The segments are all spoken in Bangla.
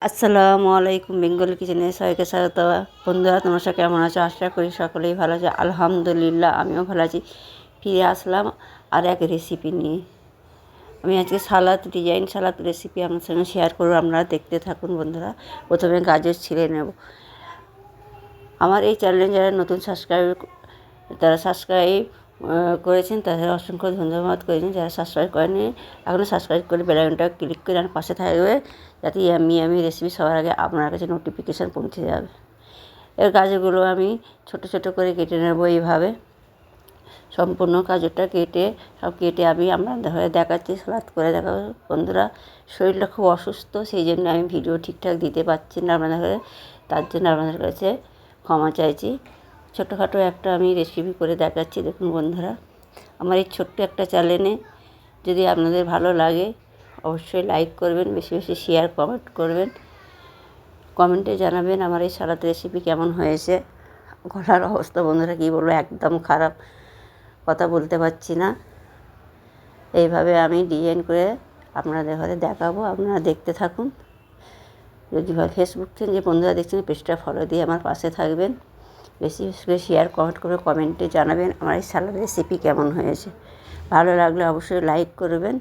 আসসালামু আলাইকুম, বেঙ্গল কিচেনে সবাইকে স্বাগত। বন্ধুরা, তোমরা সব কেমন আছো? আশা করি সকলেই ভালো আছে। আলহামদুলিল্লাহ, আমিও ভালো আছি। ফিরে আসলাম আর এক রেসিপি নিয়ে। আমি আজকে ডিজাইন সালাদ রেসিপি আপনার সঙ্গে শেয়ার করবো। আপনারা দেখতে থাকুন বন্ধুরা। প্রথমে গাজর ছিলে নেব। আমার এই চ্যানেলে যারা নতুন সাবস্ক্রাইব করেছেন তাদের অসংখ্য ধন্যবাদ করেছেন। যারা সাবস্ক্রাইব করেনি এখনও সাবস্ক্রাইব করে বেল আইকনটা ক্লিক করে আমার পাশে থাকবে, যাতে আমি রেসিপি সবার আগে আপনার কাছে নোটিফিকেশান পৌঁছে যাবে। এর গাজরগুলো আমি ছোট ছোট করে কেটে নেব। এইভাবে সম্পূর্ণ গাজরটা কেটে আমি আপনাদের হয়ে দেখাচ্ছি, সালাদ করে দেখাবো। বন্ধুরা, শরীরটা খুব অসুস্থ, সেই জন্য আমি ভিডিও ঠিকঠাক দিতে পারছি না আপনাদের, তার জন্য আপনাদের কাছে ক্ষমা চাইছি। ছোটোখাটো একটা আমি রেসিপি করে দেখাচ্ছি। দেখুন বন্ধুরা, আমার এই ছোট্ট একটা চ্যানেলে যদি আপনাদের ভালো লাগে অবশ্যই লাইক করবেন, বেশি বেশি শেয়ার কমেন্ট করবেন। কমেন্টে জানাবেন আমার এই সালাদ রেসিপি কেমন হয়েছে। গলার অবস্থা বন্ধুরা কী বলবো, একদম খারাপ, কথা বলতে পারছি না। এইভাবে আমি ডিজাইন করে আপনাদের ঘরে দেখাবো, আপনারা দেখতে থাকুন। যদি ফেসবুক থেকে যে বন্ধুরা দেখছেন পেজটা ফলো দিয়ে আমার পাশে থাকবেন, বেশি বেশি করে শেয়ার কমেন্ট করে কমেন্টে জানাবেন আমার এই সালাদ রেসিপি কেমন হয়েছে। ভালো লাগলে অবশ্যই লাইক করবেন,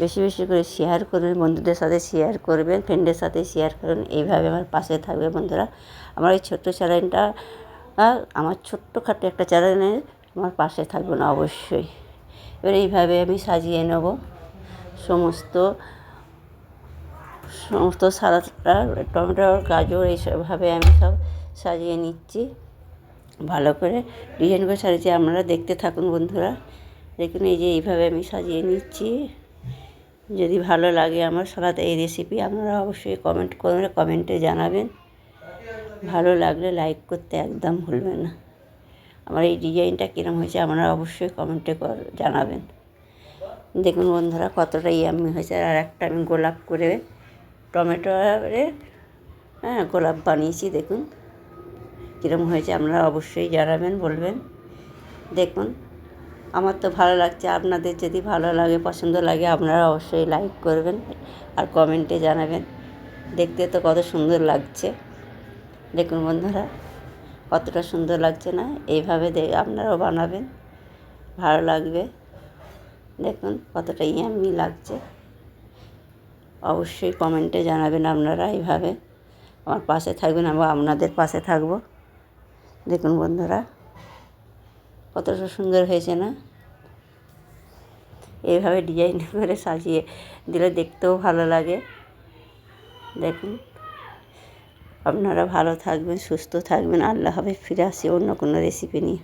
বেশি বেশি করে শেয়ার করবেন, বন্ধুদের সাথে শেয়ার করবেন, ফ্রেন্ডের সাথে শেয়ার করবেন। এইভাবে আমার পাশে থাকবে বন্ধুরা। আমার এই ছোট্ট চ্যানেলটা, আমার ছোট্টখাটো একটা চ্যানেলে আমার পাশে থাকবেন অবশ্যই। এবার এইভাবে আমি সাজিয়ে নেব সমস্ত সালাদটা, টমেটো গাজর এইসবভাবে আমি সব সাজিয়ে নিচ্ছি। ভালো করে ডিজাইন করে সাজিয়েছি, আপনারা দেখতে থাকুন বন্ধুরা। দেখুন এই যে এইভাবে আমি সাজিয়ে নিচ্ছি। যদি ভালো লাগে আমার সালাদ এই রেসিপি আপনারা অবশ্যই কমেন্ট করবেন, কমেন্টে জানাবেন। ভালো লাগলে লাইক করতে একদম ভুলবেন না। আমার এই ডিজাইনটা কীরকম হয়েছে আপনারা অবশ্যই কমেন্টে জানাবেন। দেখুন বন্ধুরা কতটা ইয়াম্মি হয়েছে। আর একটা আমি গোলাপ করে টমেটোরে গোলাপ বানিয়েছি। দেখুন কীরকম হয়েছে আপনারা অবশ্যই জানাবেন, বলবেন। দেখুন আমার তো ভালো লাগছে, আপনাদের যদি ভালো লাগে পছন্দ লাগে আপনারা অবশ্যই লাইক করবেন আর কমেন্টে জানাবেন। দেখতে তো কত সুন্দর লাগছে। দেখুন বন্ধুরা কতটা সুন্দর লাগছে না? এইভাবে আপনারাও বানাবেন, ভালো লাগবে। দেখুন কতটা ইয়াম্মি লাগছে। অবশ্যই কমেন্টে জানাবেন আপনারা। এইভাবে আমার পাশে থাকবেন, আমি আপনাদের পাশে থাকবো। দেখুন বন্ধুরা কতটা সুন্দর হয়েছে না? এইভাবে ডিজাইন করে সাজিয়ে দিলে দেখতেও ভালো লাগে। দেখুন আপনারা ভালো থাকবেন, সুস্থ থাকবেন। আল্লাহ হাফেজ। ফিরে আসি অন্য কোনো রেসিপি নিয়ে।